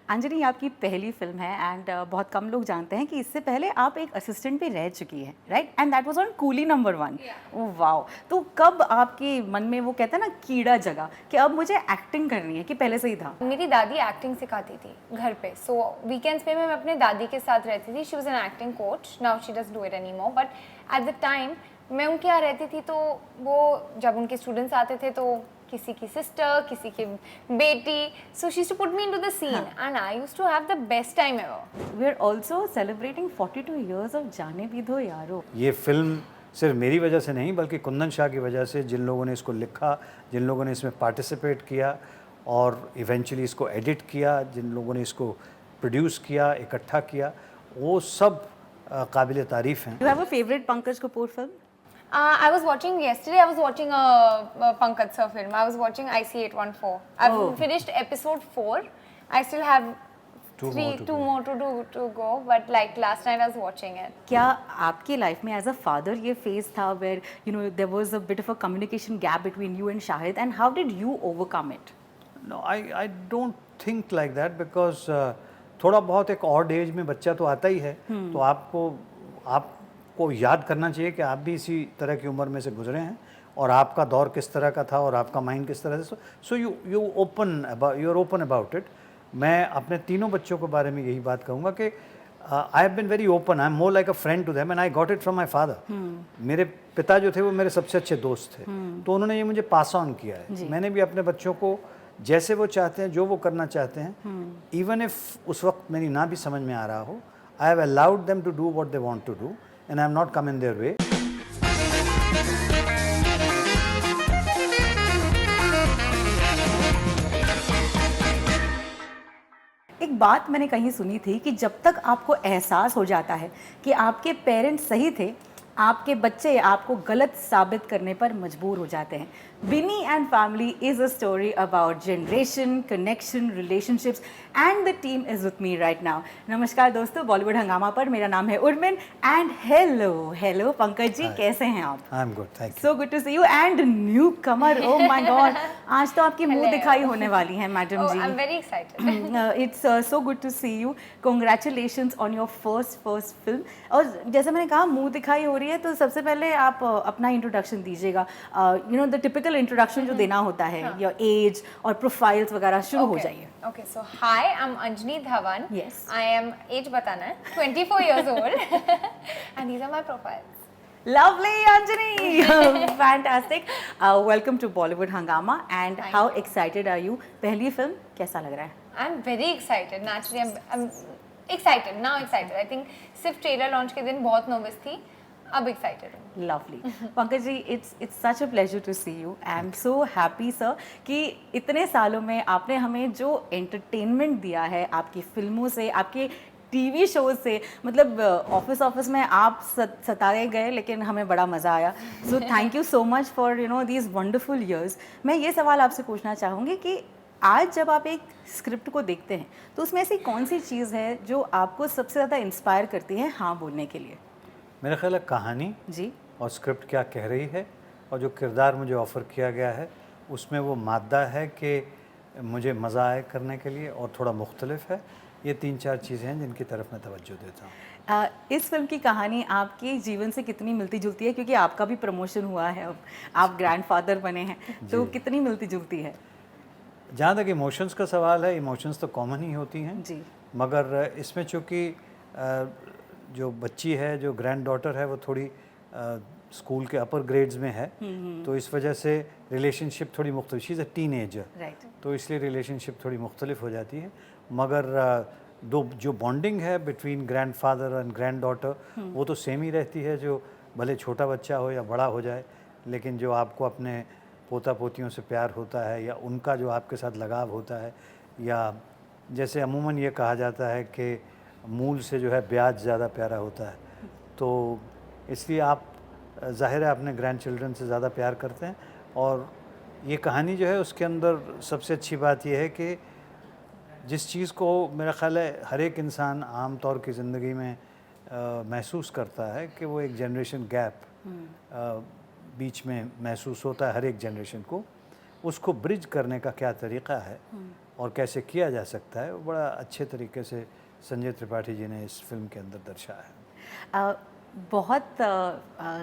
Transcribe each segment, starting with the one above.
अंजलि आपकी पहली फिल्म है एंड बहुत कम लोग जानते हैं कि इससे पहले आप एक असिस्टेंट भी रह चुकी हैं, right? And that was on coolie number 1। Oh wow! तो कब आपके मन में वो कहते हैं ना कीड़ा जगा कि अब मुझे एक्टिंग करनी है, कि पहले से ही था? मेरी दादी एक्टिंग सिखाती थी घर पे, सो वीकेंड्स पे मैं अपने दादी के साथ रहती थी। She was an acting coach, now she doesn't do it any more, but at the time मैं उनके यहाँ रहती थी, तो वो जब उनके स्टूडेंट्स आते थे तो किसी की सिस्टर, किसी की बेटी, so she used to put me into the scene and I used to have the best time ever. We are also celebrating 42 years of Jaane Bhi दो यारो। ये फिल्म सिर्फ मेरी वजह से नहीं बल्कि कुंदन शाह की वजह से, जिन लोगों ने इसको लिखा, जिन लोगों ने इसमें पार्टिसिपेट किया और इवेंचुअली इसको एडिट किया, जिन लोगों ने इसको प्रोड्यूस किया, इकट्ठा किया, वो सब काबिल तारीफ़ हैं। You have a favourite Pankaj Kapoor film? I was watching yesterday. I was watching a Pankaj sir film. I was watching IC814. I've finished episode 4. I still have two more to go. But like last night, I was watching it. क्या आपकी life में as a father ये phase था where you know there was a bit of a communication gap between you and Shahid, and how did you overcome it? No, I don't think like that because थोड़ा बहुत एक odd as में बच्चा तो आता ही है, तो आपको याद करना चाहिए कि आप भी इसी तरह की उम्र में से गुजरे हैं और आपका दौर किस तरह का था और आपका माइंड किस तरह से, so you are open about it. मैं अपने तीनों बच्चों के बारे में यही बात कहूँगा कि I have been very open, I am more like a friend to them and I got it from my father. मेरे पिता जो थे वो मेरे सबसे अच्छे दोस्त थे, तो उन्होंने ये मुझे पास ऑन किया है। मैंने भी अपने बच्चों को जैसे वो चाहते हैं, जो वो करना चाहते हैं, इवन इफ उस वक्त मेरी ना भी समझ में आ रहा हो, I have allowed them to do what they want to do and I am not come in their way. एक बात मैंने कहीं सुनी थी कि जब तक आपको एहसास हो जाता है कि आपके पेरेंट्स सही थे, आपके बच्चे आपको गलत साबित करने पर मजबूर हो जाते हैं। Binny and family is a story about generation, connection, relationships and the team is with me right now. नमस्कार दोस्तों, बॉलीवुड हंगामा पर मेरा नाम है उर्मिन एंड हेलो पंकज जी, कैसे हैं आप? I am good, thank you. So good to see you and newcomer, oh my god, आज तो आपकी मुंह दिखाई होने वाली है madam ji. I am very excited. It's so good to see you, congratulations on your first film. और जैसे मैंने कहा मुंह दिखाई हो रही है, तो सबसे पहले आप अपना इंट्रोडक्शन दीजिएगा, you know the typical introduction जो देना होता है, योर एज और प्रोफाइल्स वगैरह, शुरू हो जाइए। Okay, so hi, I'm Anjani Dhawan. Yes. I am age बताना है, 24 years old, and these are my profiles. Lovely, Anjani. Fantastic. Welcome to Bollywood Hangama. And Thank how you. excited are you? पहली film कैसा लग रहा है? I'm very excited. Naturally, I'm excited. Now excited. I think सिर्फ trailer launch के दिन बहुत nervous थी, अब एक्साइटेड हूँ। Lovely. Pankaj ji, it's such a pleasure to see you. I am so happy, sir, कि इतने सालों में आपने हमें जो एंटरटेनमेंट दिया है आपकी फिल्मों से, आपके टीवी शोज से, मतलब ऑफिस में आप सताए गए लेकिन हमें बड़ा मज़ा आया। So thank you so much for you know these wonderful years. मैं ये सवाल आपसे पूछना चाहूँगी कि आज जब आप एक स्क्रिप्ट को देखते हैं तो उसमें ऐसी कौन सी चीज़ है जो आपको सबसे ज़्यादा इंस्पायर करती है हाँ बोलने के लिए? मेरा ख्याल है कहानी जी। और स्क्रिप्ट क्या कह रही है और जो किरदार मुझे ऑफ़र किया गया है उसमें वो मादा है कि मुझे मज़ा आए करने के लिए और थोड़ा मुख्तलिफ है। ये 3-4 चीज़ें हैं जिनकी तरफ मैं तवज्जो देता हूँ। इस फिल्म की कहानी आपके जीवन से कितनी मिलती जुलती है, क्योंकि आपका भी प्रमोशन हुआ है, अब आप ग्रैंडफादर बने हैं, तो कितनी मिलती जुलती है? जहाँ तक इमोशंस का सवाल है, इमोशंस तो कॉमन ही होती हैं जी। मगर इसमें चूँकि जो बच्ची है, जो ग्रैंड डॉटर है, वो थोड़ी स्कूल के अपर ग्रेड्स में है, तो इस वजह से रिलेशनशिप थोड़ी मुख्तलिफ, she is a teenager, right, तो इसलिए रिलेशनशिप थोड़ी मुख्तलिफ हो जाती है। मगर जो बॉन्डिंग है between grandfather and grand daughter वो तो सेम ही रहती है, जो भले छोटा बच्चा हो या बड़ा हो जाए, लेकिन जो आपको अपने पोता पोतियों से प्यार होता है या उनका जो आपके साथ लगाव होता है, या जैसे अमूमन ये कहा जाता है कि मूल से जो है ब्याज ज़्यादा प्यारा होता है, तो इसलिए आप ज़ाहिर है अपने ग्रैंड चिल्ड्रन से ज़्यादा प्यार करते हैं। और ये कहानी जो है उसके अंदर सबसे अच्छी बात यह है कि जिस चीज़ को मेरा ख़्याल है हर एक इंसान आम तौर की ज़िंदगी में महसूस करता है कि वो एक जनरेशन गैप बीच में महसूस होता है हर एक जनरेशन को, उसको ब्रिज करने का क्या तरीक़ा है, और कैसे किया जा सकता है, वो बड़ा अच्छे तरीके से संजय त्रिपाठी जी ने इस फिल्म के अंदर दर्शाया है। बहुत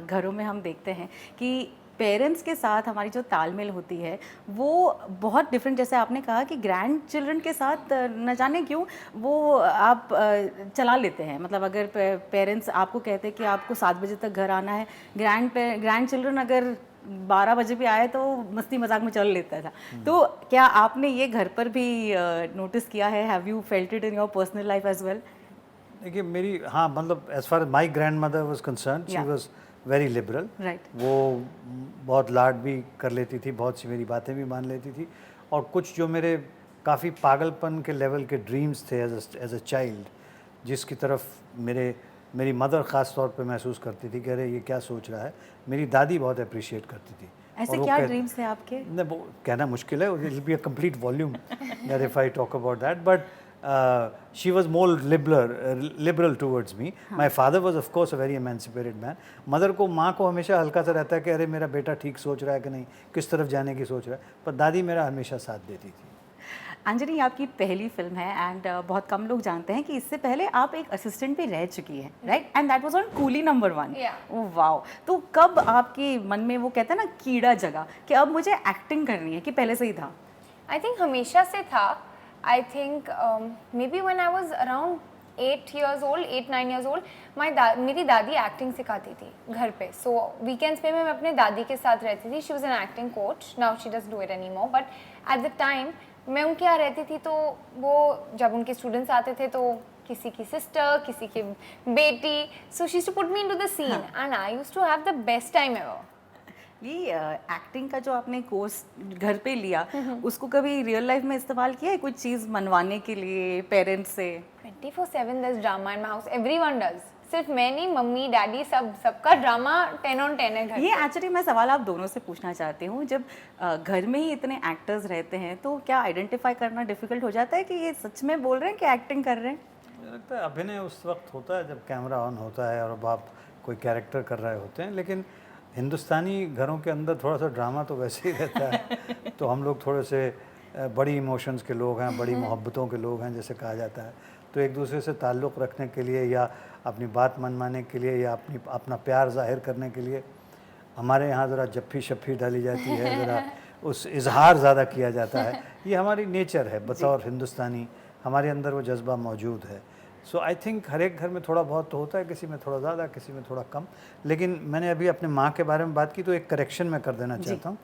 घरों में हम देखते हैं कि पेरेंट्स के साथ हमारी जो तालमेल होती है वो बहुत डिफरेंट, जैसे आपने कहा कि ग्रैंड चिल्ड्रन के साथ न जाने क्यों वो आप चला लेते हैं। मतलब अगर पेरेंट्स आपको कहते हैं कि आपको 7 बजे तक घर आना है, ग्रैंड चिल्ड्रन अगर 12 बजे भी आए तो मस्ती मजाक में चल लेता था। तो क्या आपने ये घर पर भी नोटिस किया है? Have you felt it in your personal life as well? देखिए मेरी, हाँ मतलब as far my grandmother was concern, she was very liberal. Right. वो बहुत लाड भी कर लेती थी, बहुत सी मेरी बातें भी मान लेती थी, और कुछ जो मेरे काफ़ी पागलपन के लेवल के ड्रीम्स थे एज अ चाइल्ड, जिसकी तरफ मेरी मदर ख़ास तौर पे महसूस करती थी कि अरे ये क्या सोच रहा है, मेरी दादी बहुत अप्रिशिएट करती थी। ऐसे क्या ड्रीम्स थे आपके? नहीं, वो कहना मुश्किल है, it will be a complete volume that if I talk about that, but she was more liberal towards me. My father was of course a very emancipated man. Mother को, माँ को हमेशा हल्का सा रहता है कि अरे मेरा बेटा ठीक सोच रहा है कि नहीं, किस तरफ जाने की सोच रहा है, पर दादी मेरा हमेशा साथ देती थी। अंजनी, आपकी पहली फिल्म है एंड बहुत कम लोग जानते हैं कि इससे पहले आप एक असिस्टेंट भी रह चुकी हैं, right? And that was on coolie number 1। Oh wow! तो कब आपके मन में वो कहते हैं ना कीड़ा जगा कि अब मुझे एक्टिंग करनी है, कि पहले से ही था? आई थिंक हमेशा से था। I think may be when I was around 8 years old, 8-9 years old, मेरी दादी एक्टिंग सिखाती थी घर पे। सो वीकेंड्स पे मैं अपने दादी के साथ रहती थी। She was an acting coach, now she does do it any more, but at the time मैं उनके यहाँ रहती थी, तो वो जब उनके स्टूडेंट्स आते थे तो किसी की सिस्टर, किसी की बेटी, so she used to put me into the scene and I used to have the best time ever. ये एक्टिंग का जो आपने कोर्स घर पे लिया, उसको कभी रियल लाइफ में इस्तेमाल किया है कुछ चीज़ मनवाने के लिए पेरेंट्स से? 24/7 there's drama in my house, everyone does, सिर्फ मैं नहीं, मम्मी डैडी सबका ड्रामा 10 on 10 है घर ये पे। एक्चुअली मैं सवाल आप दोनों से पूछना चाहती हूँ, जब घर में ही इतने एक्टर्स रहते हैं तो क्या आइडेंटिफाई करना डिफिकल्ट हो जाता है कि ये सच में बोल रहे हैं कि एक्टिंग कर रहे हैं? मुझे लगता है अभिनय उस वक्त होता है जब कैमरा ऑन होता है और अब आप कोई कैरेक्टर कर रहे होते हैं, लेकिन हिंदुस्तानी घरों के अंदर थोड़ा सा ड्रामा तो वैसे ही रहता है। तो हम लोग थोड़े से बड़ी इमोशंस के लोग हैं, बड़ी मोहब्बतों के लोग हैं जैसे कहा जाता है, तो एक दूसरे से ताल्लुक़ रखने के लिए या अपनी बात मनवाने के लिए या अपना प्यार जाहिर करने के लिए हमारे यहाँ ज़रा जप्फी शप्फी डाली जाती है, ज़रा उस इजहार ज़्यादा किया जाता है। ये हमारी नेचर है, बतौर हिंदुस्तानी हमारे अंदर वो जज्बा मौजूद है। सो आई थिंक हर एक घर में थोड़ा बहुत तो होता है, किसी में थोड़ा ज़्यादा, किसी में थोड़ा कम। लेकिन मैंने अभी अपने माँ के बारे में बात की तो एक करेक्शन मैं कर देना चाहता हूँ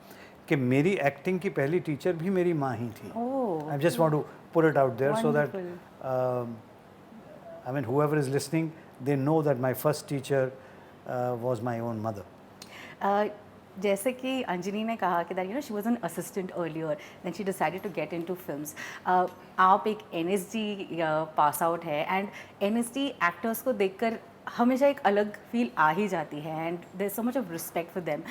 कि मेरी एक्टिंग की पहली टीचर भी मेरी माँ ही थी। I just want to put it out there so that I mean whoever is listening, they know that my first teacher was my own mother. जैसे कि अंजनी ने कहा कि that she was an assistant earlier, then she decided to get into films. आप एक NSD pass out है and NSD actors को देखकर हमेशा एक अलग फील आ ही जाती है and there is so much of respect for them.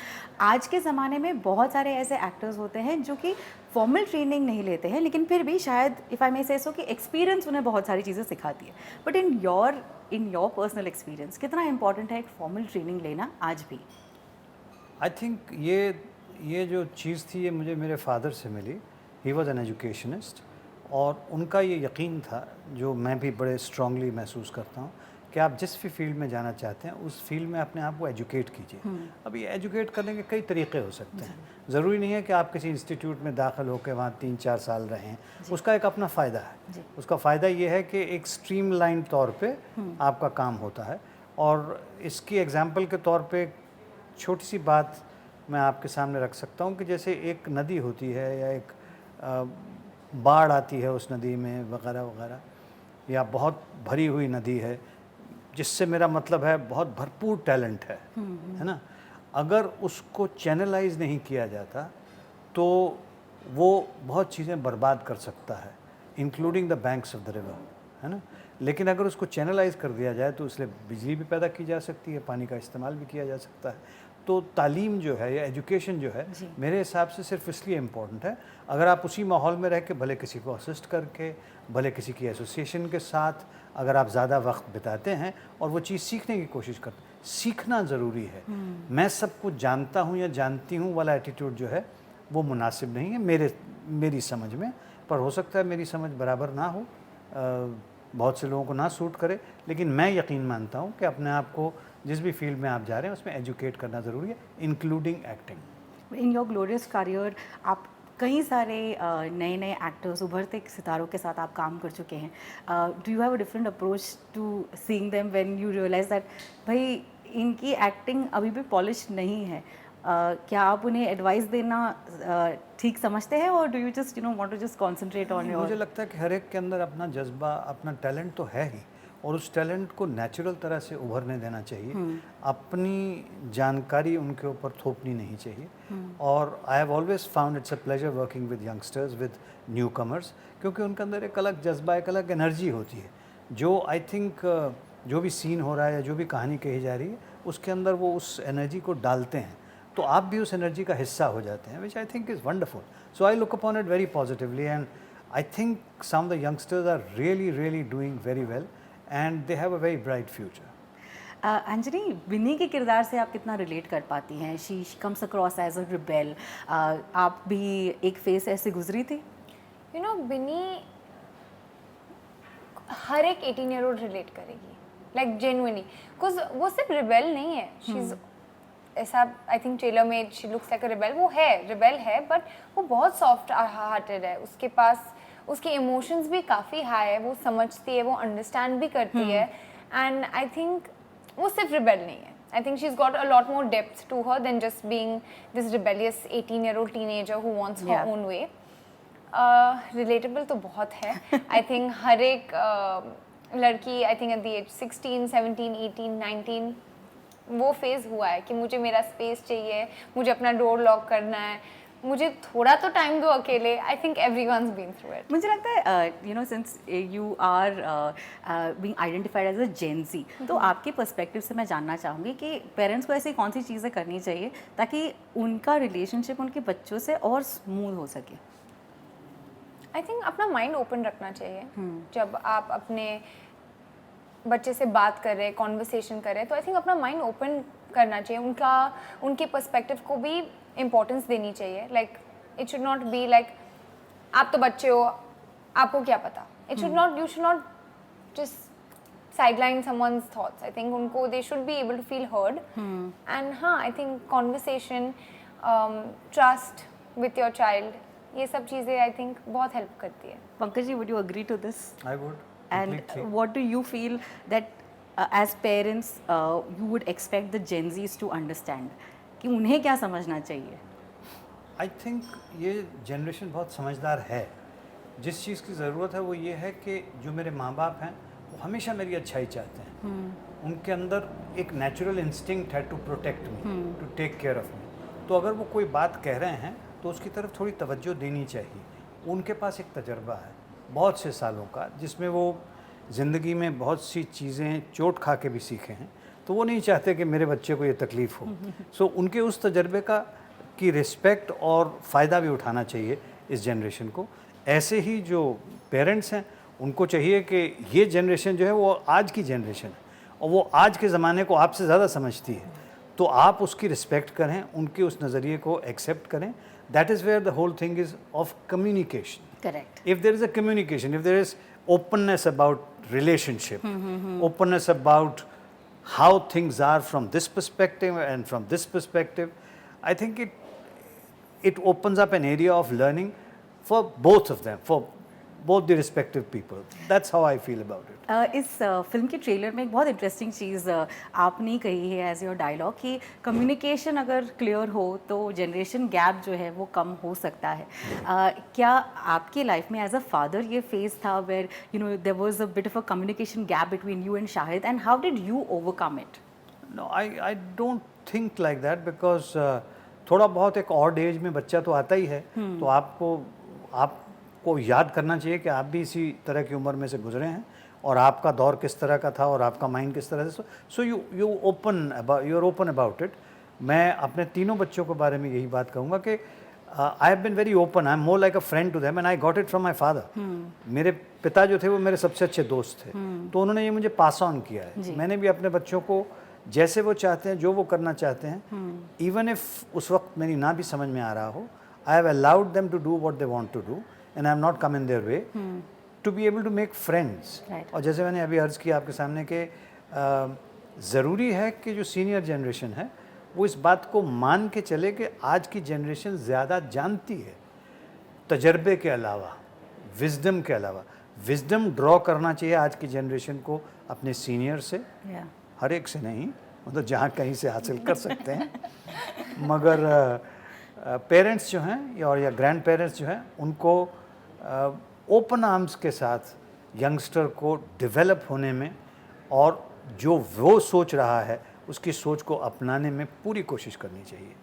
आज के ज़माने में बहुत सारे ऐसे एक्टर्स होते हैं जो कि फॉर्मल ट्रेनिंग नहीं लेते हैं, लेकिन फिर भी शायद इफ़ आई मे से सो कि एक्सपीरियंस उन्हें बहुत सारी चीज़ें सिखाती है। But in your personal experience कितना इंपॉर्टेंट है एक फॉर्मल ट्रेनिंग लेना आज भी? आई थिंक ये जो चीज़ थी ये मुझे मेरे फादर से मिली। ही वॉज एन एजुकेशनिस्ट और उनका ये यकीन था, जो मैं भी बड़े स्ट्रांगली महसूस करता हूँ, कि आप जिस भी फील्ड में जाना चाहते हैं उस फील्ड में अपने आप को एजुकेट कीजिए। अब ये एजुकेट करने के कई तरीके हो सकते हैं, ज़रूरी नहीं है कि आप किसी इंस्टीट्यूट में दाखिल होकर वहाँ 3-4 साल रहें, उसका एक अपना फ़ायदा है। उसका फ़ायदा ये है कि एक स्ट्रीमलाइन तौर पे आपका काम होता है। और इसकी एग्जांपल के तौर पे छोटी सी बात मैं आपके सामने रख सकता हूँ कि जैसे एक नदी होती है या एक बाढ़ आती है उस नदी में वगैरह वगैरह, या बहुत भरी हुई नदी है, जिससे मेरा मतलब है बहुत भरपूर टैलेंट है ना। अगर उसको चैनलाइज नहीं किया जाता तो वो बहुत चीज़ें बर्बाद कर सकता है, including the banks of the river, है ना। लेकिन अगर उसको चैनलाइज कर दिया जाए तो उससे बिजली भी पैदा की जा सकती है, पानी का इस्तेमाल भी किया जा सकता है। तो तालीम जो है या एजुकेशन जो है मेरे हिसाब से सिर्फ इसलिए इम्पोर्टेंट है, अगर आप उसी माहौल में रह के, भले किसी को असिस्ट करके, भले किसी की एसोसिएशन के साथ, अगर आप ज़्यादा वक्त बिताते हैं और वो चीज़ सीखने की कोशिश करते हैं, सीखना ज़रूरी है। मैं सब कुछ जानता हूँ या जानती हूँ वाला एटीट्यूड जो है वो मुनासिब नहीं है मेरी समझ में। पर हो सकता है मेरी समझ बराबर ना हो, बहुत से लोगों को ना सूट करे, लेकिन मैं यकीन मानता हूँ कि अपने आप को जिस भी फील्ड में आप जा रहे हैं उसमें एजुकेट करना ज़रूरी है, including acting. In your glorious career आप कई सारे नए नए एक्टर्स, उभरते सितारों के साथ आप काम कर चुके हैं. Do you have a different approach to seeing them when you realise that भाई इनकी एक्टिंग अभी भी पॉलिश नहीं है? क्या आप उन्हें एडवाइस देना ठीक समझते हैं, और do you just want to just concentrate on your? मुझे लगता है कि हर एक के अंदर अपना जज्बा, अपना टैलेंट तो है ही, और उस टैलेंट को नेचुरल तरह से उभरने देना चाहिए, अपनी जानकारी उनके ऊपर थोपनी नहीं चाहिए। और I have always found it's a pleasure working with youngsters, with new commerce, क्योंकि उनके अंदर एक अलग जज्बा, एक अलग एनर्जी होती है, जो आई थिंक जो भी सीन हो रहा है या जो भी कहानी कही जा रही है उसके अंदर वो उस एनर्जी को डालते हैं, तो आप भी उस एनर्जी का हिस्सा हो जाते हैं, which I think is wonderful. So I look upon it very positively, and I think some of the youngsters are really doing very well and they have a very bright future. Anjani, Vini के किरदार से आप कितना relate कर पाती हैं? She comes across as a rebel. आप भी एक फेस ऐसे गुजरी थी? यू नो, बिनी हर एक 18-year-old रिलेट करेगी, लाइक जेन्युइनली, बिकॉज वो सिर्फ रिबेल नहीं है, शी इज ऐसा, आई थिंक ट्रेलर में she looks like a rebel, वो है रिबेल है, बट वो बहुत सॉफ्ट हार्टेड है, उसके पास उसके इमोशंस भी काफ़ी हाई है, वो समझती है, वो अंडरस्टैंड भी करती है, एंड आई थिंक वो सिर्फ रिबेल नहीं है, I think she is got a lot more depth to her then just being this rebellious 18-year-old teenager who wants her own way. Relatable तो बहुत है, आई थिंक हर एक लड़की, I think at the age 16, 17, 18, 19 वो phase हुआ है कि मुझे मेरा स्पेस चाहिए, मुझे अपना डोर लॉक करना है, मुझे थोड़ा तो टाइम दो अकेले. I think everyone's been through it. मुझे लगता है since you are being identified as a Gen Z, तो आपके पर्सपेक्टिव से मैं जानना चाहूँगी कि पेरेंट्स को ऐसी कौन सी चीज़ें करनी चाहिए ताकि उनका रिलेशनशिप उनके बच्चों से और स्मूथ हो सके? आई थिंक अपना माइंड ओपन रखना चाहिए. जब आप अपने बच्चे से बात कर रहे हैं, कॉन्वर्सेशन कर रहे हैं, तो आई थिंक अपना माइंड ओपन करना चाहिए, उनके पर्सपेक्टिव को भी इम्पोर्टेंस देनी चाहिए. Like it should not be like आप तो बच्चे हो, आपको क्या पता. It should not, you should not just sideline someone's thoughts. I think उनको they should be able to feel heard. And हाँ, I think conversation, trust with your child, ये सब चीज़ें आई थिंक बहुत हेल्प करती है. Pankaj ji, would you agree to this? I would. And what do you feel that as parents you would expect the Gen Zs to understand? कि उन्हें क्या समझना चाहिए? आई थिंक ये जनरेशन बहुत समझदार है. जिस चीज़ की ज़रूरत है वो ये है कि जो मेरे माँ बाप हैं वो हमेशा मेरी अच्छाई चाहते हैं. उनके अंदर एक नेचुरल इंस्टिंक्ट है to protect me, to take care of me. तो अगर वो कोई बात कह रहे हैं तो उसकी तरफ थोड़ी तवज्जो देनी चाहिए. उनके पास एक तजर्बा है बहुत से सालों का, जिसमें वो ज़िंदगी में बहुत सी चीज़ें चोट खा के भी सीखे हैं, तो वो नहीं चाहते कि मेरे बच्चे को ये तकलीफ़ हो. सो उनके उस तजर्बे की रिस्पेक्ट और फ़ायदा भी उठाना चाहिए इस जनरेशन को. ऐसे ही जो पेरेंट्स हैं उनको चाहिए कि ये जनरेशन जो है वो आज की जनरेशन है और वो आज के ज़माने को आपसे ज़्यादा समझती है, तो आप उसकी रिस्पेक्ट करें, उनके उस नज़रिए को एक्सेप्ट करें. That is where the whole thing is of communication. Correct. If there is a communication, if there is openness about relationship, openness about how things are from this perspective and from this perspective, I think it opens up an area of learning for both of them, for both the respective people. That's how I feel about it. इस film के trailer में एक बहुत interesting चीज़ आपने कही है as your dialogue कि communication अगर क्लियर हो तो जनरेशन गैप जो है वो कम हो सकता है. क्या आपकी लाइफ में एज अ फादर ये फेज था where there was a bit of a communication gap between you and Shahid, and how did you overcome it? No, I don't think like that because थोड़ा बहुत एक ऑड एज में बच्चा तो आता ही है, तो आपको याद करना चाहिए कि आप भी इसी तरह की उम्र में से गुजरे हैं और आपका दौर किस तरह का था और आपका माइंड किस तरह से. So you are open about it. मैं अपने तीनों बच्चों के बारे में यही बात कहूँगा कि I have been very open. I am more like a friend to them and I got it from my father. मेरे पिता जो थे वो मेरे सबसे अच्छे दोस्त थे, तो उन्होंने ये मुझे पास ऑन किया है. मैंने भी अपने बच्चों को जैसे वो चाहते हैं, जो वो करना चाहते हैं, इवन इफ उस वक्त मेरी ना भी समझ में आ रहा हो, I have allowed them to do what they want to do and I'm not come in their way, to be able to make friends. Right. और जैसे मैंने अभी अर्ज़ किया आपके सामने कि ज़रूरी है कि जो सीनियर जनरेशन है वो इस बात को मान के चले कि आज की जनरेशन ज़्यादा जानती है, तजर्बे के अलावा, विजडम के अलावा। विजडम ड्रॉ करना चाहिए आज की जनरेशन को अपने सीनियर से, Yeah. हर एक से नहीं, मतलब जहाँ कहीं से हासिल कर सकते हैं, मगर पेरेंट्स जो हैं और या ग्रैंड पेरेंट्स जो हैं उनको ओपन आर्म्स के साथ यंगस्टर को डेवलप होने में और जो वो सोच रहा है उसकी सोच को अपनाने में पूरी कोशिश करनी चाहिए।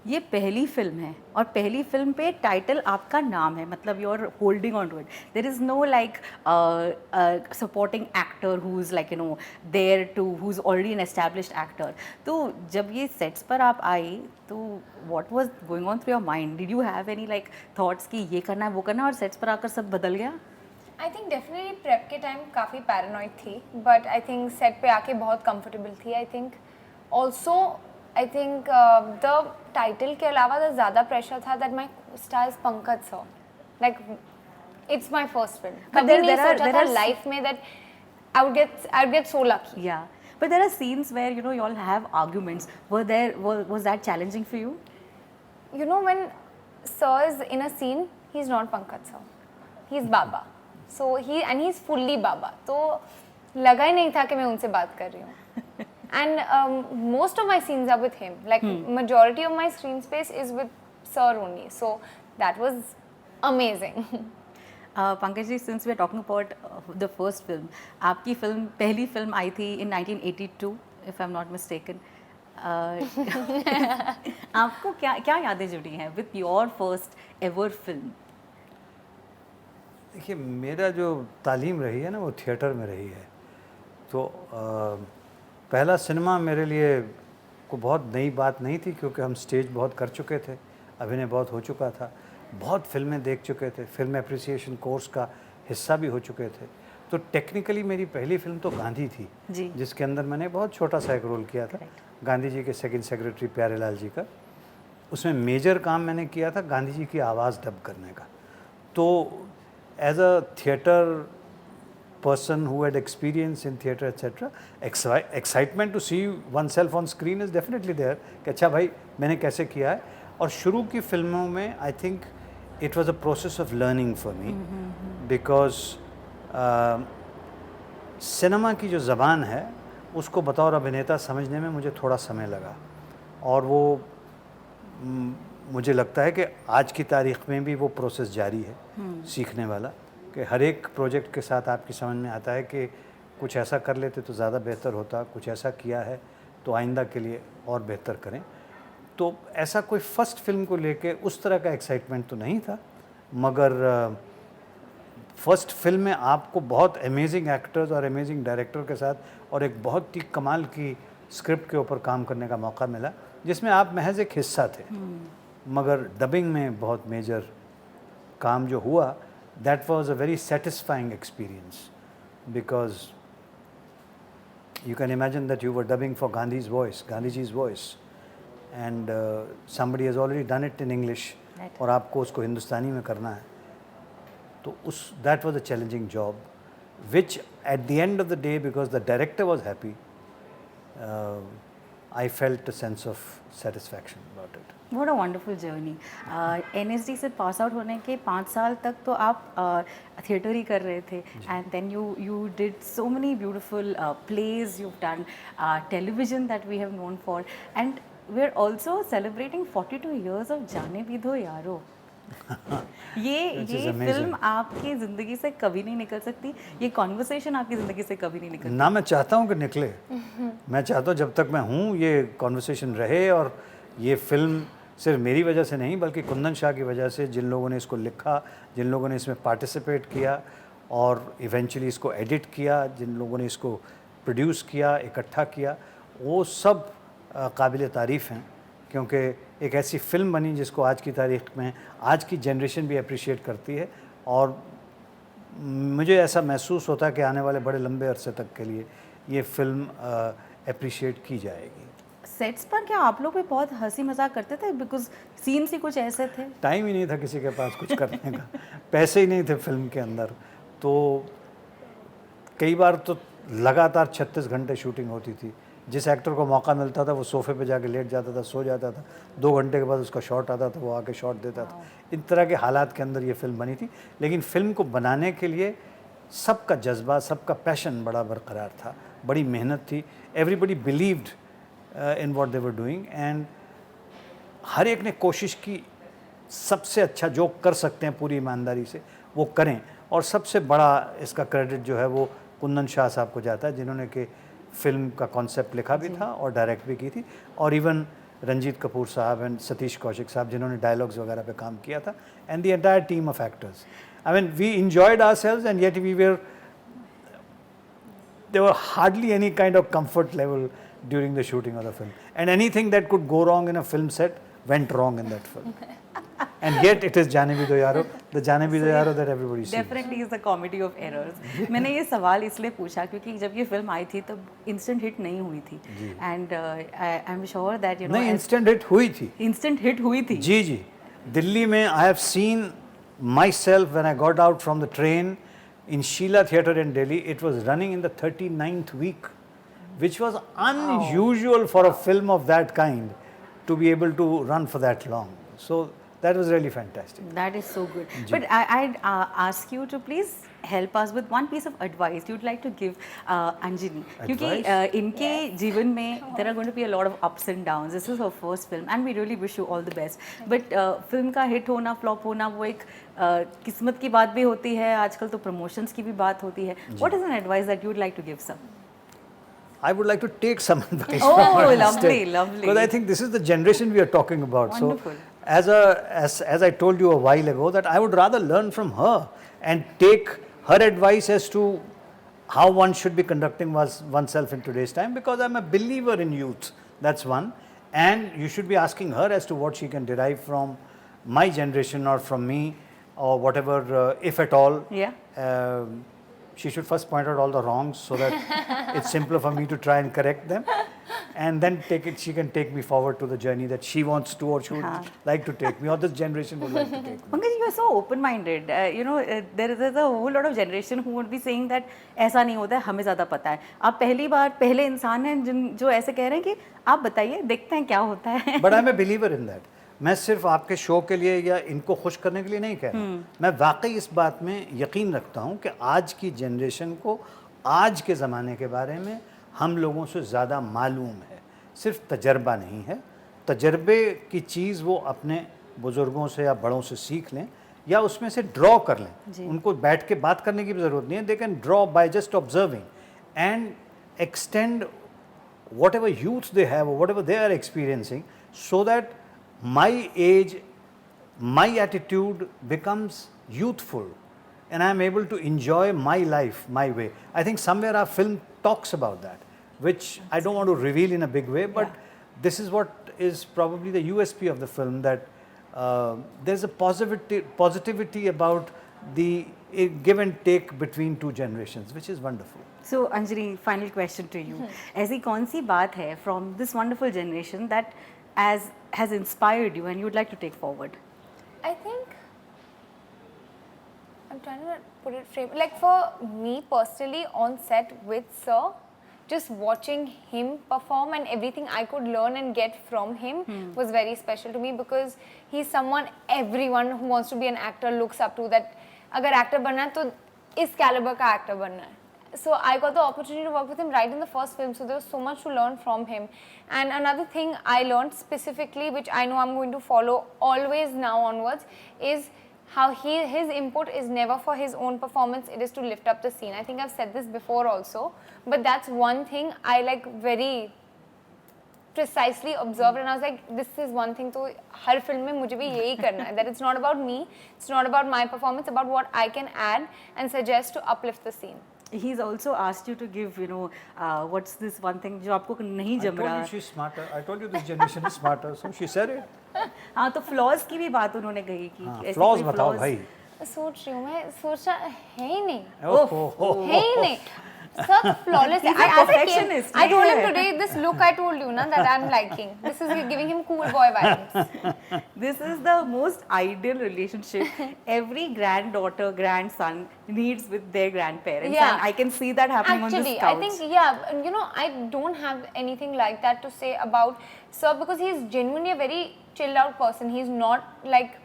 ये पहली फिल्म है और पहली फिल्म पे टाइटल आपका नाम है, मतलब you are holding on to it. There is no like supporting actor who is like there too, who is already an established actor. तो जब ये सेट्स पर आप आई तो what was going on through your mind? Did you have any like thoughts कि ये करना है वो करना है, और सेट्स पर आकर सब बदल गया? आई थिंक डेफिनेटली प्रेप के टाइम काफ़ी पैरानॉइड थी, बट आई थिंक सेट पे आके बहुत कंफर्टेबल थी। I think also I think the title के अलावा द ज़्यादा प्रेशर था that my star is Pankaj sir, like it's my first film. कभी नहीं सोचा था लाइफ में that I would get so lucky. Yeah, but there are scenes where you all have arguments. Was that challenging for you? You know, when sir is in a scene, he's not Pankaj sir, he's Baba. So he's fully Baba. तो लगा ही नहीं था कि मैं उनसे बात कर रही हूँ. And most of my scenes are with him. Like majority of my screen space is with sir only. So that was amazing. Pankaj ji, since we are talking about the first film, आपकी फिल्म पहली film आई थी in 1982, if I'm not mistaken. आपको क्या क्या यादें जुड़ी हैं with your first ever film? देखिए, मेरा जो तालीम रही है ना वो थिएटर में रही है, तो पहला सिनेमा मेरे लिए को बहुत नई बात नहीं थी, क्योंकि हम स्टेज बहुत कर चुके थे, अभिनय बहुत हो चुका था, बहुत फिल्में देख चुके थे, फिल्म एप्रिसिएशन कोर्स का हिस्सा भी हो चुके थे। तो टेक्निकली मेरी पहली फिल्म तो गांधी थी जी। जिसके अंदर मैंने बहुत छोटा सा एक रोल किया था, गांधी जी के सेकंड सेक्रेटरी प्यारेलाल जी का। उसमें मेजर काम मैंने किया था गांधी जी की आवाज़ डब करने का। तो as a theatre person who had experience in theatre etc, excitement to see oneself on screen is definitely there कि अच्छा भाई मैंने कैसे किया है। और शुरू की फिल्मों में I think it was a process of learning for me because cinema की जो ज़बान है उसको बतौर अभिनेता समझने में मुझे थोड़ा समय लगा, और वो मुझे लगता है कि आज की तारीख़ में भी वो प्रोसेस जारी है सीखने वाला, कि हर एक प्रोजेक्ट के साथ आपकी समझ में आता है कि कुछ ऐसा कर लेते तो ज़्यादा बेहतर होता, कुछ ऐसा किया है तो आइंदा के लिए और बेहतर करें। तो ऐसा कोई फ़र्स्ट फिल्म को लेके उस तरह का एक्साइटमेंट तो नहीं था, मगर फ़र्स्ट फिल्म में आपको बहुत अमेजिंग एक्टर्स और अमेजिंग डायरेक्टर के साथ और एक बहुत ही कमाल की स्क्रिप्ट के ऊपर काम करने का मौका मिला, जिसमें आप महज एक हिस्सा थे। मगर डबिंग में बहुत मेजर काम जो हुआ, that was a very satisfying experience, because you can imagine that you were dubbing for Gandhiji's voice, and somebody has already done it in English, Right. और आपको उसको हिंदुस्तानी में करना है, तो that was a challenging job, which at the end of the day, because the director was happy, I felt a sense of satisfaction about it. What a wonderful journey. NSD से pass out होने के 5 साल तक तो आप theatre ही कर रहे थे, and then you did so many beautiful plays, you've done television that we have known for, and we're also celebrating 42 years of जाने भी दो यारो। ये फिल्म आपकी ज़िंदगी से कभी नहीं निकल सकती, ये कॉन्वर्सेशन आपकी ज़िंदगी से कभी नहीं निकल ना मैं चाहता हूँ कि निकले, मैं चाहता हूँ जब तक मैं हूँ ये कॉन्वर्सेशन रहे, और ये फिल्म सिर्फ मेरी वजह से नहीं बल्कि कुंदन शाह की वजह से, जिन लोगों ने इसको लिखा, जिन लोगों ने इसमें पार्टिसिपेट किया और इवेंचुअली इसको एडिट किया, जिन लोगों ने इसको प्रोड्यूस किया, इकट्ठा किया, वो सब काबिल तारीफ़ हैं, क्योंकि एक ऐसी फिल्म बनी जिसको आज की तारीख़ में आज की जनरेशन भी अप्रिशिएट करती है, और मुझे ऐसा महसूस होता है कि आने वाले बड़े लंबे अरसे तक के लिए ये फिल्म अप्रिशिएट की जाएगी। सेट्स पर क्या आप लोग भी बहुत हंसी मजाक करते थे? बिकॉज सीन्स ही कुछ ऐसे थे। टाइम ही नहीं था किसी के पास कुछ करने का, पैसे ही नहीं थे फिल्म के अंदर, तो कई बार तो लगातार 36 घंटे शूटिंग होती थी। जिस एक्टर को मौका मिलता था वो सोफे पे जाके लेट जाता था, सो जाता था, 2 घंटे के बाद उसका शॉट आता था, वो आके शॉट देता था। इन तरह के हालात के अंदर ये फिल्म बनी थी, लेकिन फिल्म को बनाने के लिए सबका जज्बा, सबका पैशन बड़ा बरकरार था, बड़ी मेहनत थी। Everybody believed in what they were doing and हर एक ने कोशिश की सबसे अच्छा जो कर सकते हैं पूरी ईमानदारी से वो करें। और सबसे बड़ा इसका क्रेडिट जो है वो कुंदन शाह साहब को जाता है, जिन्होंने कि फिल्म का कॉन्सेप्ट लिखा भी था और डायरेक्ट भी की थी, और इवन रंजीत कपूर साहब एंड सतीश कौशिक साहब जिन्होंने डायलॉग्स वगैरह पे काम किया था, and the entire team of actors. I mean we enjoyed ourselves and yet we were, there were hardly any kind of comfort level during the shooting of the film, and anything that could go wrong in a film set went wrong in that film. And yet it is Jaane Bhi Do Yaro, the Jaane Bhi Do Yaro that everybody sees. Definitely is the comedy of errors. मैंने ये सवाल इसलिए पूछा क्योंकि जब ये film आई थी तब इंस्टेंट हिट नहीं हुई थी, and I am sure that you know नहीं, इंस्टेंट हिट हुई थी। इंस्टेंट हिट हुई थी। जी जी, दिल्ली में I have seen myself when I got out from the train in Sheela Theatre in Delhi. It was running in the 39th week, which was unusual for a film of that kind to be able to run for that long. So that was really fantastic. That is so good. But I'd ask you to please help us with one piece of advice you'd like to give Anjali. क्योंकि इनके जीवन में there are going to be a lot of ups and downs. This is her first film and we really wish you all the best. But film का hit होना, flop होना वो एक किस्मत की बात भी होती है, आजकल तो प्रमोशंस की भी बात होती है. What is an advice that you'd like to give some? I would like to take some advice Oh, from her lovely, instead. lovely. Because I think this is the generation we are talking about. Wonderful. So, as I told you a while ago, that I would rather learn from her and take her advice as to how one should be conducting oneself in today's time. Because I'm a believer in youth. That's one. And you should be asking her as to what she can derive from my generation or from me or whatever, if at all. Yeah. She should first point out all the wrongs so that it's simpler for me to try and correct them, and then she can take me forward to the journey that she wants to or she would like to take me, or this generation would like to take me. Pankaj, you are so open-minded. There is a whole lot of generation who would be saying that ऐसा नहीं होता है, हमें ज़्यादा पता है. आप पहले इंसान हैं जो ऐसे कह रहे हैं कि आप बताइए, देखते हैं क्या होता है. But I'm a believer in that. मैं सिर्फ आपके शो के लिए या इनको खुश करने के लिए नहीं कह रहा हूँ. मैं वाकई इस बात में यकीन रखता हूँ कि आज की जनरेशन को आज के ज़माने के बारे में हम लोगों से ज़्यादा मालूम है. सिर्फ तजर्बा नहीं है, तजर्बे की चीज़ वो अपने बुज़ुर्गों से या बड़ों से सीख लें या उसमें से ड्रॉ कर लें. उनको बैठ के बात करने की भी ज़रूरत नहीं है. They can draw by just observing and extend whatever youth they have, whatever they are experiencing, so that my age, my attitude becomes youthful and I am able to enjoy my life my way. I think somewhere our film talks about that, which I don't want to reveal in a big way, but this is what is probably the USP of the film, that there's a positivity about the give and take between two generations, which is wonderful. So Anjali, final question to you. ऐसी कौन सी बात है from this wonderful generation that has inspired you and you would like to take forward? I think I'm trying to put it frame. Like for me personally, on set with Sir, just watching him perform and everything I could learn and get from him was very special to me, because he's someone everyone who wants to be an actor looks up to. That अगर actor बनना है तो इस caliber का actor बनना है. So I got the opportunity to work with him right in the first film, so there was so much to learn from him. And another thing I learned specifically, which I know I'm going to follow always now onwards, is how his input is never for his own performance, it is to lift up the scene. I think I've said this before also, but that's one thing I like very precisely observed, and I was like, this is one thing to her film में मुझे भी यही करना है, that it's not about me, it's not about my performance, about what I can add and suggest to uplift the scene. He's also asked you to give, what's this one thing जो आपको नहीं जम रहा. I told you she's smarter. I told you this generation is smarter, so she said it. हाँ, तो flaws की भी बात उन्होंने कही कि ऐसी Flaws कोई बताओ flaws. भाई. सोच रही हूँ मैं, सोचा है ही नहीं, ओहो, है ही नहीं. सब flawless है. He's a As I came, perfectionist, I told him yeah. today, this look I told you na that I'm liking. This is giving him cool boy vibes. This is the most ideal relationship every granddaughter, grandson needs with their grandparents. Yeah. And I can see that happening on Actually, this couch. I think, yeah, you know, I don't have anything like that to say about Sir because he's genuinely a very chilled out person. He's not like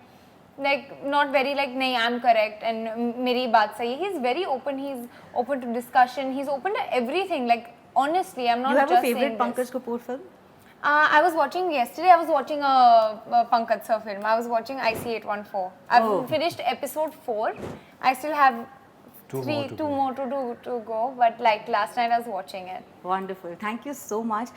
not very like nahi I'm correct and meri baat sahi hai. He's very open. He's open to discussion. He's open to everything. Like honestly, I'm not You have just a favorite saying Pankaj this. Kapoor film? I was watching yesterday. I was watching a Pankaj Sir film. I was watching IC814. I've Oh. finished episode 4. I still have Two more to go. But like last night I was watching it. Wonderful, thank you so much.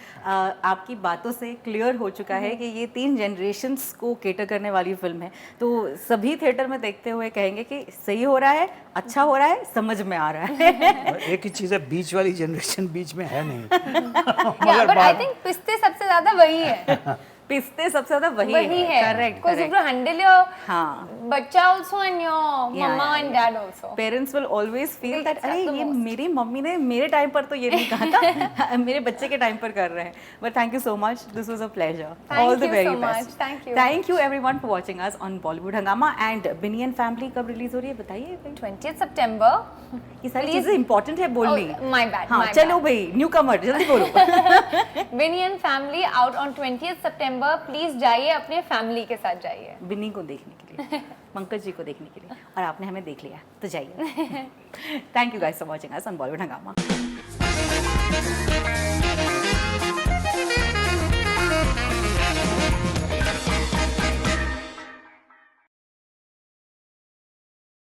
आपकी बातों से clear हो चुका है कि ये 3 generations को cater करने वाली फिल्म है. तो सभी थिएटर में देखते हुए कहेंगे कि सही हो रहा है, अच्छा हो रहा है, समझ में आ रहा है. और एक ही चीज़ है, बीच वाली जनरेशन बीच में है नहीं. Yeah, but I think पिस्ते सबसे ज्यादा वही है. पिस्ते सबसे ज्यादा वही है. Correct Because you correct. have to handle your हाँ, बच्चा also and your Yeah, mama yeah, and yeah. dad also. Parents will always feel They that accept अरे the ये most. मेरी मम्मी ने मेरे टाइम पर तो ये नहीं कहा था, मेरे बच्चे के टाइम पर कर रहे हैं. But thank you so much, this was a pleasure. Thank all the you very so much. Best. Thank you. Thank you everyone for watching us on Bollywood हंगामा. एंड बिनी एंड फैमिली कब release हो रही है बताइए. 20th September. ये सारी Please. चीजें important है बोलनी. Oh, my bad, हाँ my चलो bad. भाई, न्यू कमर जल्दी बोलो. Vinny and family out on 20th September. Please जाइए अपने फैमिली के साथ जाइए. बिन्नी को देखने के लिए, पंकज जी को देखने के लिए, और आपने हमें देख लिया तो जाइए. Thank you guys for watching us on Bollywood हंगामा.